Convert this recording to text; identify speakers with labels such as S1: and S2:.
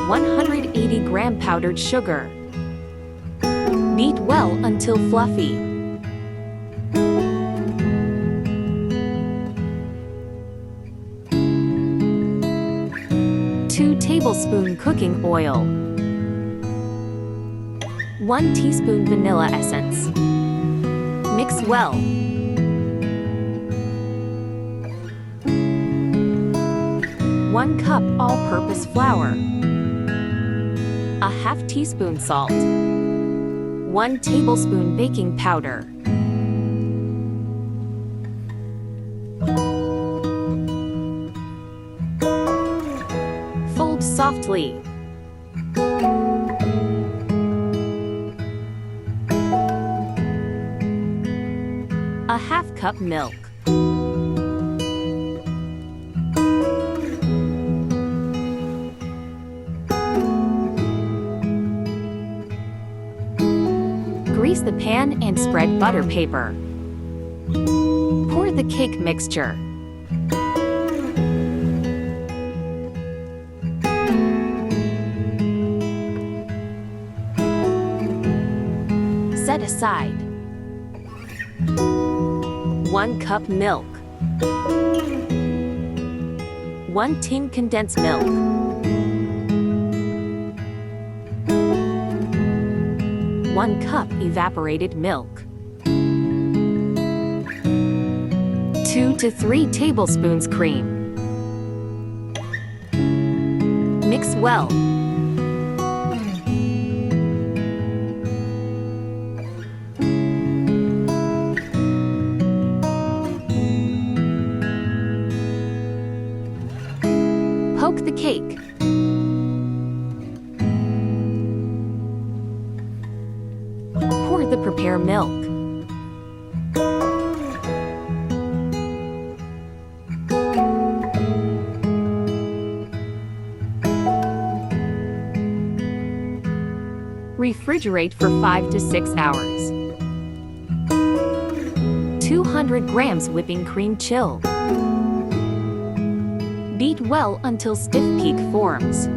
S1: 180-gram powdered sugar. Beat well until fluffy. Two tablespoons cooking oil. 1 teaspoon vanilla essence. Mix well. One cup all-purpose flour. A half teaspoon salt. 1 tablespoon baking powder. Fold softly. A half cup milk. Grease the pan and spread butter paper. Pour the cake mixture. Set aside. 1 cup milk. 1 tin condensed milk. 1 cup evaporated milk. 2 to 3 tablespoons cream. Mix well. Poke the cake. Pour the prepared milk. Refrigerate for 5 to 6 hours. 200 grams whipping cream chilled. Beat well until stiff peak forms.